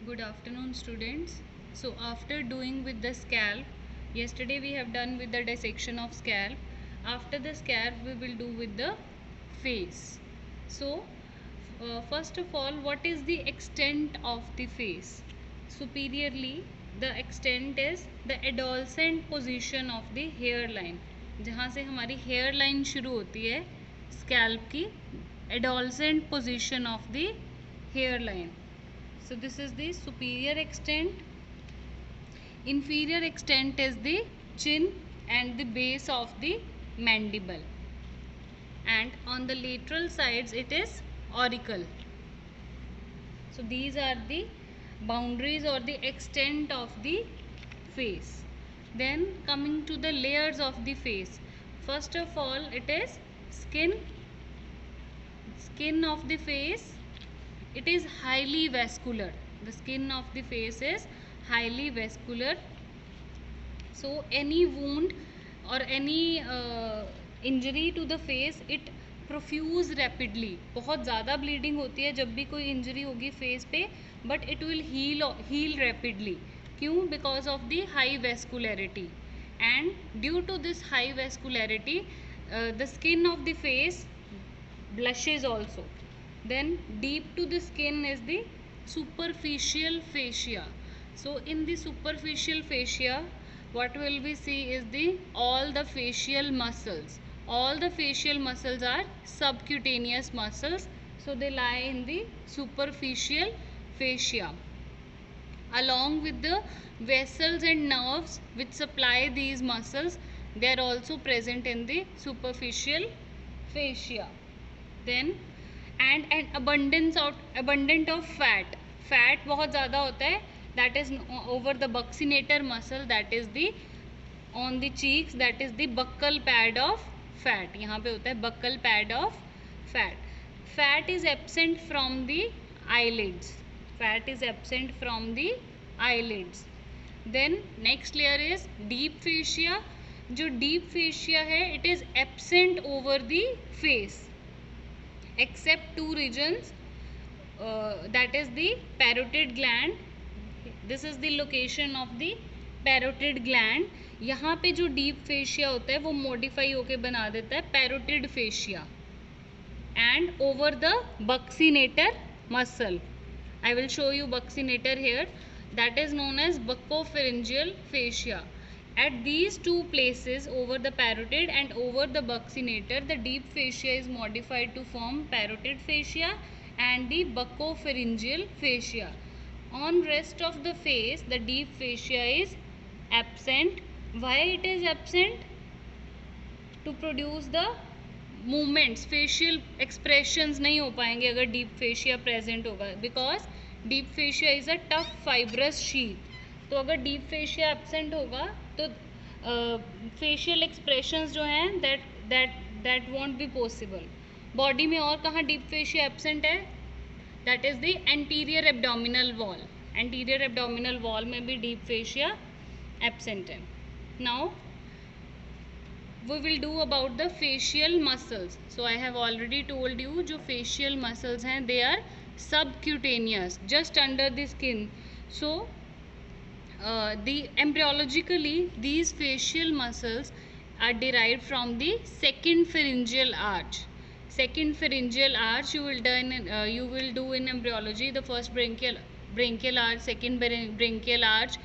Good afternoon, students. So after doing with the scalp, yesterday we have done with the dissection of scalp. After the scalp we will do with the face. So first of all, what is the extent of the face? Superiorly, the extent is the adolescent position of the hairline. जहाँ से हमारी hairline शुरू होती है scalp की adolescent position of the hairline. So this is the superior extent. Inferior extent is the chin and the base of the mandible. And on the lateral sides it is auricle. So these are the boundaries or the extent of the face. Then coming to the layers of the face. First of all it is skin. Skin of the face, it is highly vascular. The skin of the face is highly vascular. So any wound or any injury to the face, it profuse rapidly. बहुत ज़्यादा bleeding होती है जब भी कोई injury होगी face पे, but it will heal rapidly. क्यों? Because of the high vascularity. And due to this high vascularity the skin of the face blushes also. Then deep to the skin is the superficial fascia. So in the superficial fascia, what will we see is the all the facial muscles. All the facial muscles are subcutaneous muscles, so they lie in the superficial fascia. Along with the vessels and nerves which supply these muscles, they are also present in the superficial fascia. Then and an abundant of fat. Fat बहुत ज़्यादा होता है. That is over the buccinator muscle, that is the on the cheeks, that is the buccal pad of fat. यहाँ पे होता है buccal pad of fat. Fat is absent from the eyelids. Fat is absent from the eyelids. Then next layer is deep fascia. जो deep fascia है, it is absent over the face except two regions, that is the parotid gland. This is the location of the parotid gland. यहाँ पे जो deep fascia होता है वो modify होके बना देता है parotid fascia. And over the buccinator muscle, I will show you buccinator here, that is known as buccopharyngeal fascia. At these two places, over the parotid and over the buccinator, the deep fascia is modified to form parotid fascia and the buccopharyngeal fascia. On rest of the face, the deep fascia is absent. Why it is absent? To produce the movements, facial expressions नहीं हो पाएंगे अगर deep fascia present होगा, because deep fascia is a tough fibrous sheath. तो अगर deep fascia absent होगा तो facial expressions जो हैं that won't be possible. Body में और कहाँ deep fascia absent है? That is the anterior abdominal wall. Anterior abdominal wall में भी deep fascia absent है. Now we will do about the facial muscles. So I have already told you जो facial muscles हैं they are subcutaneous, just under the skin. So the embryologically these facial muscles are derived from the second pharyngeal arch. Second pharyngeal arch you will do in embryology, the first branchial arch, second branchial arch.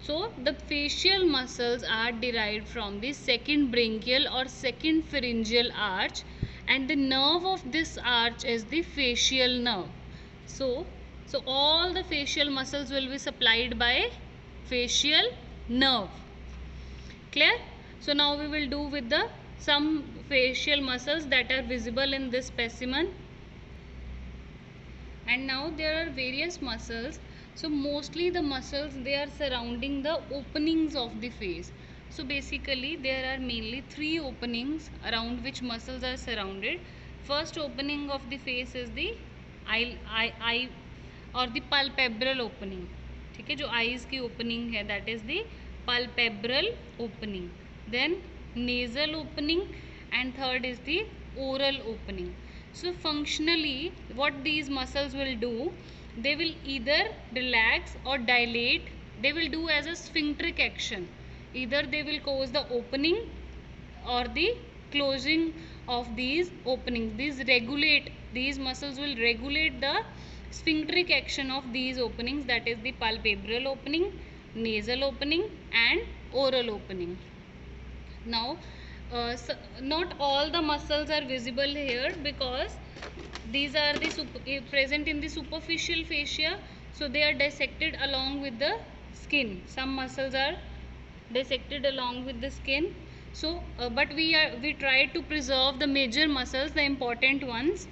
So the facial muscles are derived from the second branchial or second pharyngeal arch, and the nerve of this arch is the facial nerve. So all the facial muscles will be supplied by facial nerve. Clear? So now we will do with the some facial muscles that are visible in this specimen. And now there are various muscles. So mostly the muscles, they are surrounding the openings of the face. So basically there are mainly three openings around which muscles are surrounded. First opening of the face is the eye or the palpebral opening. ठीक है, जो eyes की opening है that is the palpebral opening. Then nasal opening and third is the oral opening. So functionally what these muscles will do, they will either relax or dilate. They will do as a sphincteric action. Either they will cause the opening or the closing of these openings. These muscles will regulate the sphincteric action of these openings, that is the palpebral opening, nasal opening and oral opening. Now not all the muscles are visible here because these are present in the superficial fascia, so they are dissected along with the skin. Some muscles are dissected along with the skin, so but we try to preserve the major muscles, the important ones.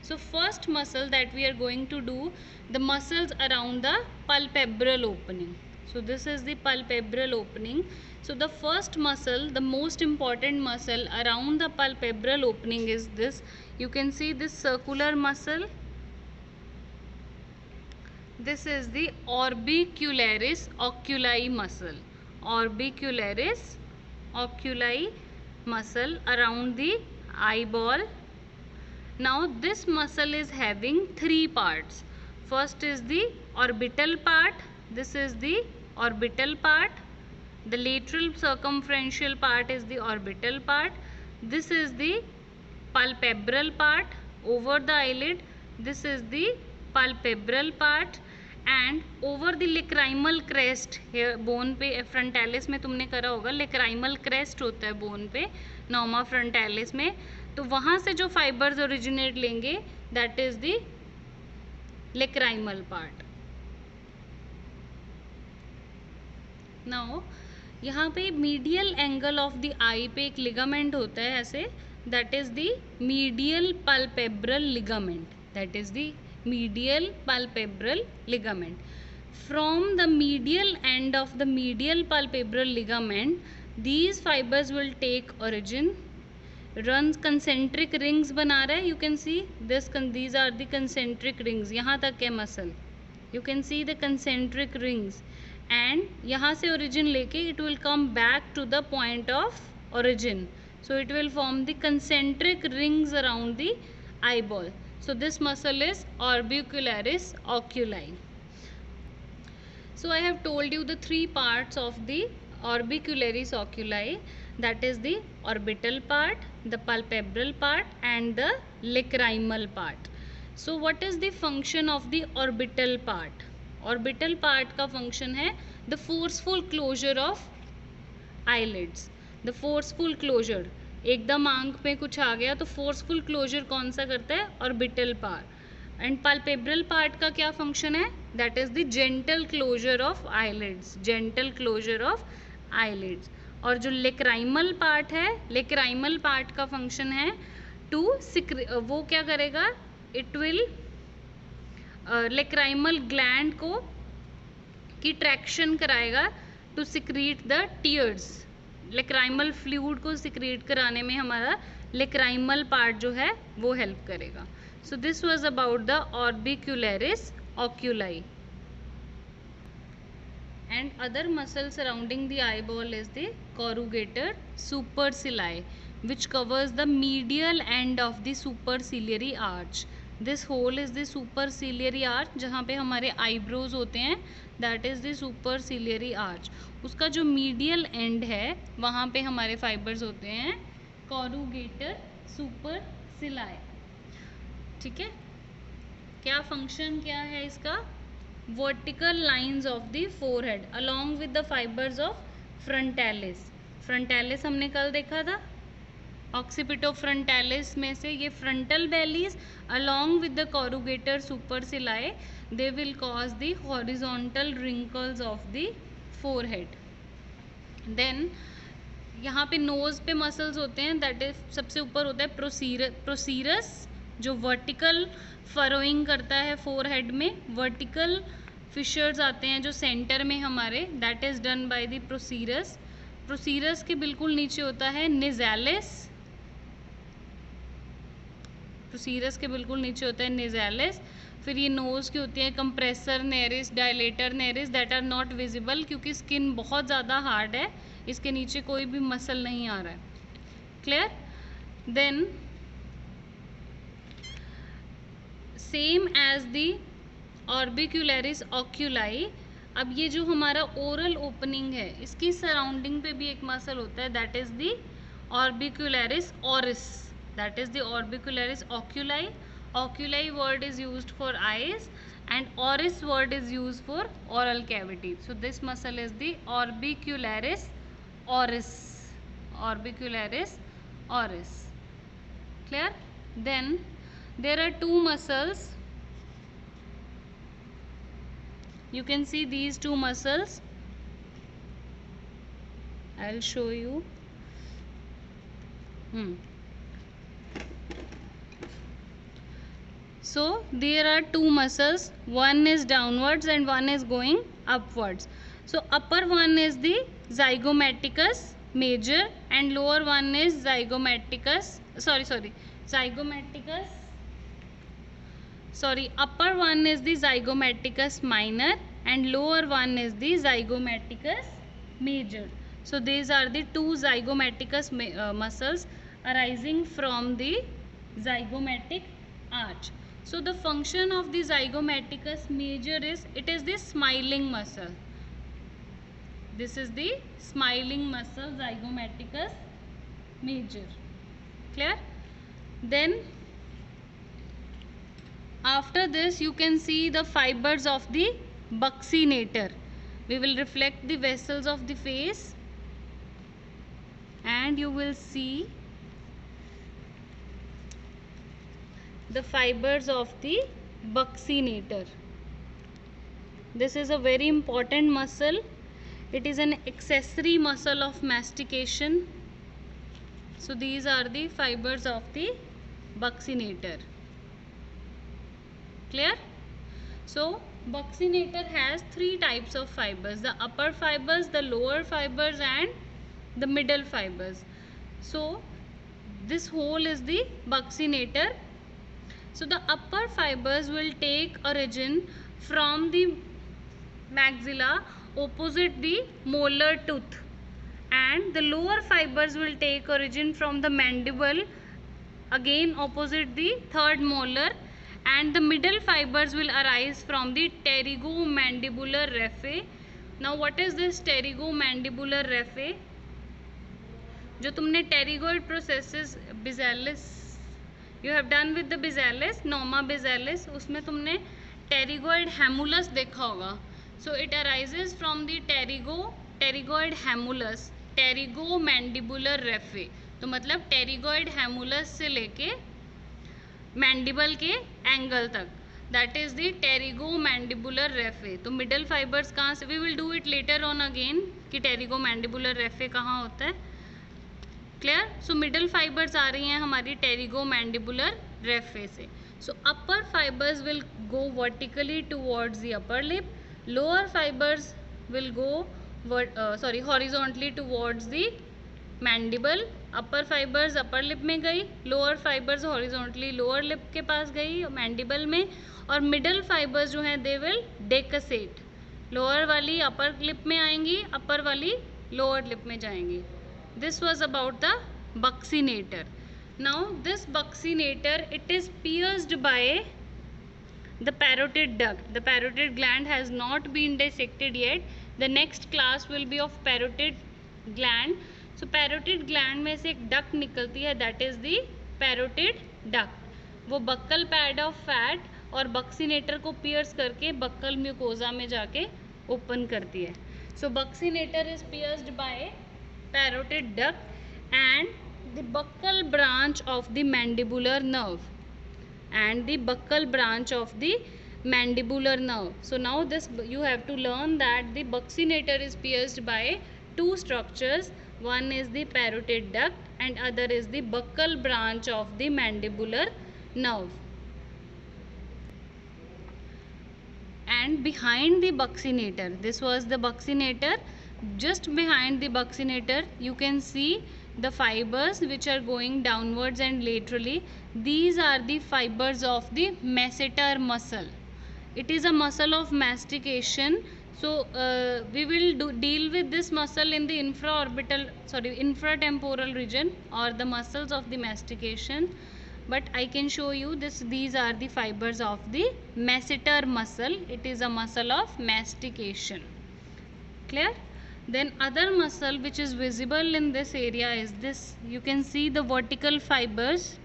So first muscle that we are going to do, the muscles around the palpebral opening. So this is the palpebral opening. So the first muscle, the most important muscle around the palpebral opening is this. You can see this circular muscle. This is the orbicularis oculi muscle. Orbicularis oculi muscle around the eyeball. Now this muscle is having three parts. First is the orbital part. This is the orbital part. The lateral circumferential part is the orbital part. This is the palpebral part over the eyelid. This is the palpebral part. And over the lacrimal crest, here bone पे frontalis में तुमने करा होगा, lacrimal crest होता है bone पे norma frontalis में, तो वहाँ से जो fibers originate लेंगे, that is the lacrimal part. Now यहाँ पे medial angle of the eye पे एक ligament होता है ऐसे, that is the medial palpebral ligament. That is the medial palpebral ligament. From the medial end of the medial palpebral ligament, these fibers will take origin, runs concentric rings बना रहा है. You can see this, these are the concentric rings. यहाँ तक है muscle. You can see the concentric rings. And यहाँ से origin लेके it will come back to the point of origin. So it will form the concentric rings around the eyeball. So this muscle is orbicularis oculi. So I have told you the three parts of the orbicularis oculi, that is the orbital part, the palpebral part and the lacrimal part. So what is the function of the orbital part? Orbital part का function है the forceful closure of eyelids. The forceful closure, एकदम आंख पे कुछ आ गया तो forceful closure कौन सा करता है? Orbital part. And palpebral part का क्या function है? That is the gentle closure of eyelids. Gentle closure of eyelids. और जो lacrimal part है, lacrimal part का function है to वो क्या करेगा? It will lacrimal gland को की traction कराएगा to secrete the tears. lacrimal fluid को secrete कराने में हमारा lacrimal part जो है वो help करेगा. So this was about the orbicularis oculi. And other muscle surrounding the eyeball is the corrugator supercilii, which covers the medial end of the superciliary arch. This hole is the superciliary arch, जहाँ पे हमारे eyebrows होते हैं, that is the superciliary arch. उसका जो medial end है वहाँ पे हमारे fibers होते हैं corrugator supercilii. ठीक है, क्या function क्या है इसका? Vertical lines of the forehead along with the fibers of frontalis. Frontalis हमने कल देखा था, occipitofrontalis में से ये frontal bellies along with the corrugator supercilii, they will cause the horizontal wrinkles of the forehead. Then यहाँ पे nose पे muscles होते हैं, that is सबसे ऊपर होता है procerus जो vertical furrowing करता है forehead में. vertical fissures आते हैं जो center में हमारे, that is done by the procerus. procerus के बिल्कुल नीचे होता है nasalis. procerus के बिल्कुल नीचे होता है nasalis. फिर ये nose की होती है compressor nares, dilator nares, that are not visible क्योंकि skin बहुत ज़्यादा hard है, इसके नीचे कोई भी muscle नहीं आ रहा है. clear? Then same as the orbicularis oculi. अब ये जो हमारा ओरल ओपनिंग है, इसकी सराउंडिंग पे भी एक मसल होता है, that is the orbicularis oris, that is the orbicularis oculi. Oculi word is used for eyes and oris word is used for oral cavity. So this muscle is the orbicularis oris, orbicularis oris. Clear? Then there are two muscles, you can see these two muscles, I'll show you. So there are two muscles, one is downwards and one is going upwards. So upper one is the zygomaticus major and lower one is zygomaticus, upper one is the zygomaticus minor and lower one is the zygomaticus major. So these are the two zygomaticus muscles arising from the zygomatic arch. So the function of the zygomaticus major is, it is the smiling muscle. This is the smiling muscle, zygomaticus major. Clear? Then after this you can see the fibers of the buccinator. We will reflect the vessels of the face and you will see the fibers of the buccinator. This is a very important muscle. It is an accessory muscle of mastication. So these are the fibers of the buccinator. Clear? So buccinator has three types of fibers: the upper fibers, the lower fibers and the middle fibers. So this whole is the buccinator. So the upper fibers will take origin from the maxilla opposite the molar tooth, and the lower fibers will take origin from the mandible again opposite the third molar, and the middle fibers will arise from the pterygomandibular raphe. Now what is this pterygomandibular raphe? जो तुमने pterygoid processes bezalis you have done with the bezalis, Noma bezalis, उसमें तुमने pterygoid hamulus देखा होगा. So it arises from the pterygoid hamulus, pterygomandibular raphe. तो मतलब pterygoid hamulus से लेके mandible के एंगल तक, that is the pterygomandibular raphe. तो middle fibers कहाँ से, we will do it later on again कि pterygomandibular raphe कहाँ होता है. क्लियर? सो मिडल फाइबर्स आ रही हैं हमारी टेरिगोमैंडिबुलर रेफे से. So upper fibres will go vertically towards the upper lip, lower fibres will go horizontally towards the mandible. Upper fibres upper lip में गई, lower fibres horizontally lower lip के पास गई मैंडिबल में, और मिडल फाइबर्स जो हैं दे विल डेकसेट. लोअर वाली अपर लिप में आएंगी, अपर वाली लोअर लिप में जाएंगी. This was about the buccinator. Now this buccinator, it is pierced by the parotid duct. The parotid gland has not been dissected yet. The next class will be of parotid gland. So parotid gland में से एक duct निकलती है, that is the parotid duct. वो buccal pad of fat और buccinator को pierce करके buccal mucosa में जाके open करती है. So buccinator is pierced by parotid duct and the buccal branch of the mandibular nerve, and the buccal branch of the mandibular nerve. So now this you have to learn that the buccinator is pierced by two structures. One is the parotid duct and other is the buccal branch of the mandibular nerve. And behind the buccinator, this was the buccinator. Just behind the buccinator you can see the fibers which are going downwards and laterally. These are the fibers of the masseter muscle. It is a muscle of mastication. So we will deal with this muscle in the infratemporal region, or the muscles of the mastication. but I can show you this. These are the fibers of the masseter muscle. It is a muscle of mastication. Clear? Then other muscle which is visible in this area is this. You can see the vertical fibers.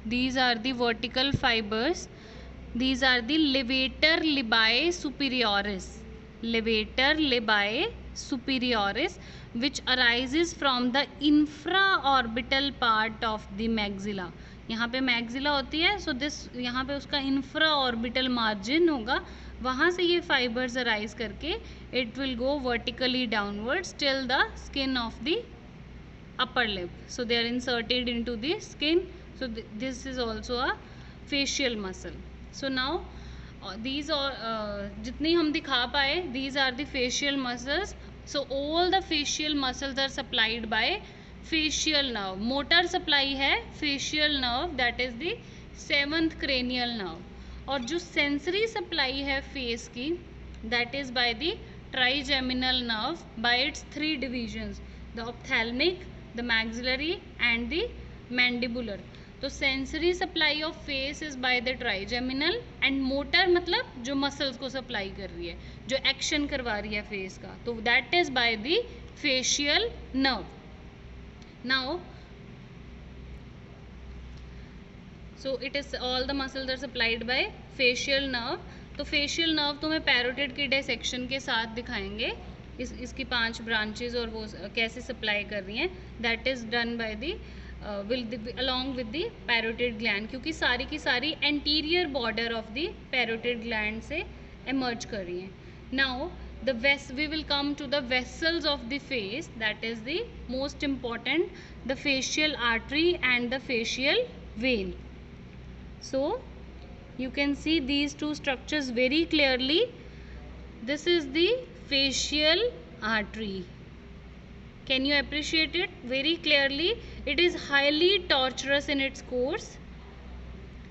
These are the vertical fibers. These are the levator labii superioris. Levator labii superioris, which arises from the infraorbital part of the maxilla. यहाँ पे maxilla होती है, so this यहाँ पे उसका infra orbital margin होगा, वहाँ से ये फाइबर्स अराइज करके it will go vertically downwards till the skin of the upper lip. So they are inserted into the skin. So this is also a facial muscle. So now these are जितनी हम दिखा पाए, these are the facial muscles. So all the facial muscles are supplied by facial nerve. Motor supply है facial nerve, that is the 7th cranial nerve. और जो sensory supply है face की, that is by the trigeminal nerve by its 3 divisions, the ophthalmic, the maxillary and the mandibular. तो sensory supply of face is by the trigeminal, and motor मतलब जो muscles को supply कर रही है, जो एक्शन करवा रही है फेस का, तो that is by the facial nerve. Now so it is all the muscles are supplied by facial nerve. तो फेशियल नर्व तो मैं पैरोटिड की डिसेक्शन के साथ दिखाएंगे, इसकी 5 ब्रांचेज और वो कैसे सप्लाई कर रही हैं. That is done by the along with the parotid gland, क्योंकि सारी की सारी anterior border of the parotid gland से emerge कर रही हैं. Now we will come to the vessels of the face, that is the most important, the facial artery and the facial vein. So you can see these two structures very clearly. This is the facial artery. Can you appreciate it very clearly? It is highly tortuous in its course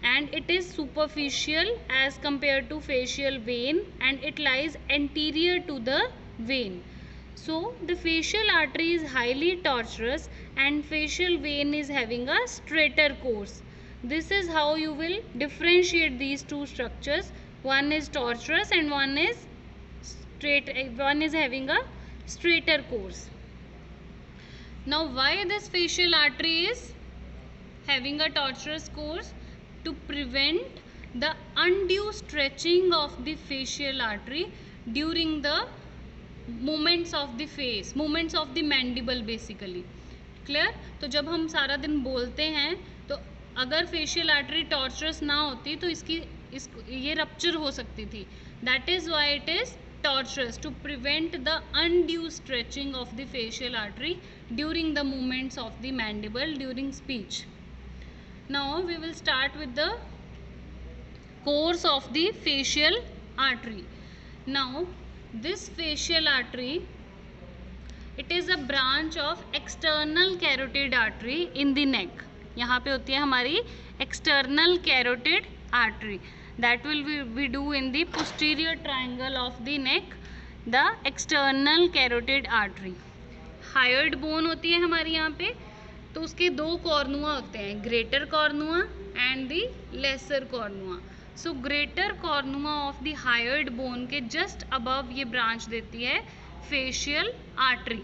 and it is superficial as compared to facial vein, and it lies anterior to the vein. So the facial artery is highly tortuous and facial vein is having a straighter course. This is how you will differentiate these two structures. One is tortuous and one is straight, one is having a straighter course. Now why this facial artery is having a tortuous course? To prevent the undue stretching of the facial artery during the movements of the face, movements of the mandible basically. Clear? तो जब हम सारा दिन बोलते हैं तो अगर facial artery tortuous ना होती तो ये rupture हो सकती थी. That is why it is tortuous, to prevent the undue stretching of the facial artery during the movements of the mandible during speech. Now we will start with the course of the facial artery. Now this facial artery, it is a branch of external carotid artery in the neck. यहाँ पे होती है हमारी external carotid artery. That will we do in the posterior triangle of the neck, the external carotid artery. Hyoid bone होती है हमारी यहाँ पे, तो उसके 2 कॉर्नुआ होते हैं, greater cornua and the lesser cornua. So greater cornua of the hyoid bone के जस्ट अबव ये ब्रांच देती है facial artery.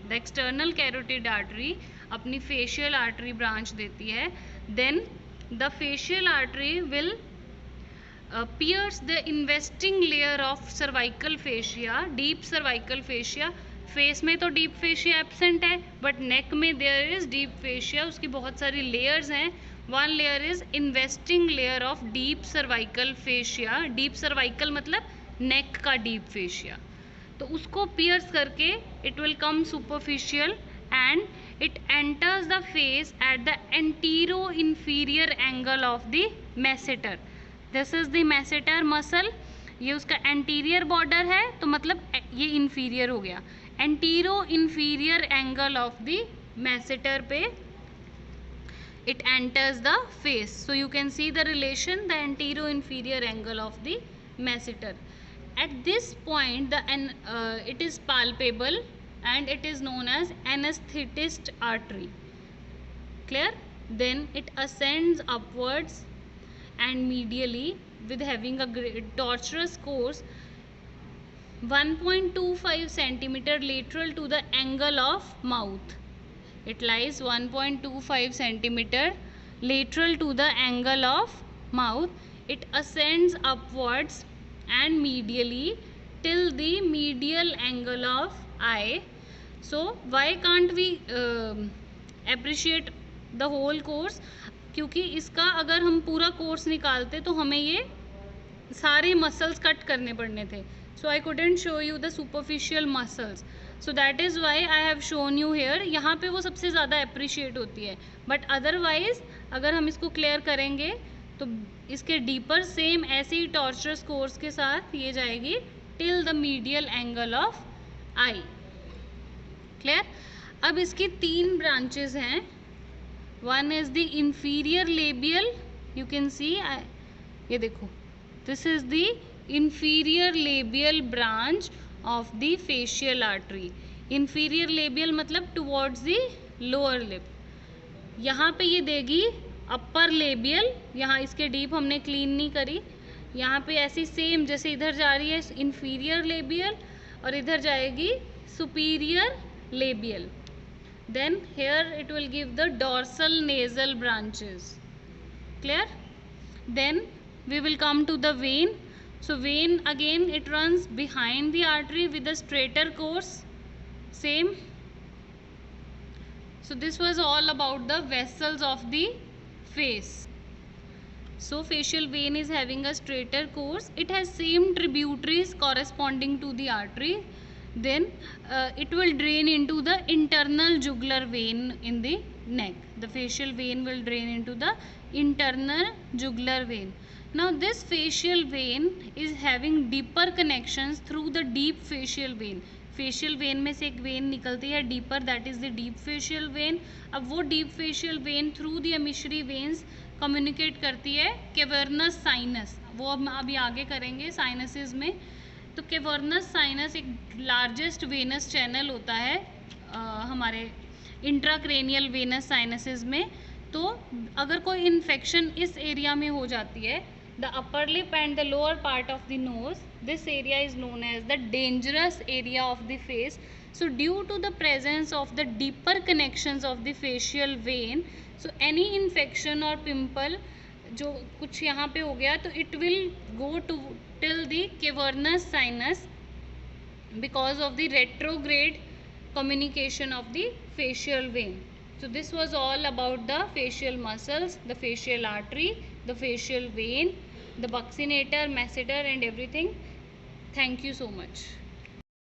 The external carotid artery अपनी फेशियल आर्टरी ब्रांच देती है. Then the facial artery will pierce the investing layer of cervical fascia, deep cervical fascia. Face में तो deep fascia absent है, but नेक में देयर इज डीप फेशिया. उसकी बहुत सारी लेयर्स हैं. One layer is investing layer of deep cervical fascia. Deep cervical मतलब नेक का डीप फेशिया. तो उसको पियर्स करके it will come superficial and it enters the face at the antero inferior angle of the masseter. This is the masseter muscle. ये उसका anterior border है, तो मतलब ये इंफीरियर हो गया. Antero inferior angle of the masseter पे it enters the face. So you can see the relation, the anterior inferior angle of the masseter. At this point it is palpable and it is known as anesthetist artery. Clear? then it ascends upwards and medially with having a tortuous course 1.25 centimeter lateral to the angle of mouth. It lies 1.25 centimeter lateral to the angle of mouth. It ascends upwards and medially till the medial angle of eye. So why can't we appreciate the whole course? क्योंकि इसका अगर हम पूरा course निकालते तो हमें ये सारे मसल्स कट करने पड़ने थे. So I couldn't show you the superficial muscles. So that is why I have shown you here. यहाँ पे वो सबसे ज़्यादा appreciate होती है. But otherwise अगर हम इसको clear करेंगे तो इसके deeper same ऐसे ही tortuous course के साथ ये जाएगी till the medial angle of eye. Clear? अब इसकी 3 branches हैं. One is the inferior labial. You can see ये देखो. This is the inferior labial branch of the facial artery. Inferior labial मतलब towards the lower lip. यहाँ पे ये देगी upper labial. यहाँ इसके deep हमने clean नहीं करी. यहाँ पे ऐसी same जैसे इधर जा रही है inferior labial और इधर जाएगी superior labial. Then here it will give the dorsal nasal branches. Clear? Then we will come to the vein. So vein again it runs behind the artery with a straighter course. Same. So this was all about the vessels of the face. So facial vein is having a straighter course. It has same tributaries corresponding to the artery. Then it will drain into the internal jugular vein in the neck. The facial vein will drain into the internal jugular vein. Now this facial vein is having deeper connections through the deep facial vein. Facial vein में से एक vein निकलती है deeper, that is the deep facial vein. अब वो deep facial vein through the emissary veins communicate करती है cavernous sinus. वो हम अभी आगे करेंगे sinuses में. तो cavernous sinus एक largest venous channel होता है हमारे intracranial venous sinuses में. तो अगर कोई infection इस area में हो जाती है, the upper lip and the lower part of the nose, this area is known as the dangerous area of the face. So due to the presence of the deeper connections of the facial vein, so any infection or pimple जो कुछ यहाँ पे हो गया तो it will go to till the cavernous sinus because of the retrograde communication of the facial vein. So this was all about the facial muscles, the facial artery, the facial vein, the buccinator, masseter and everything. Thank you so much.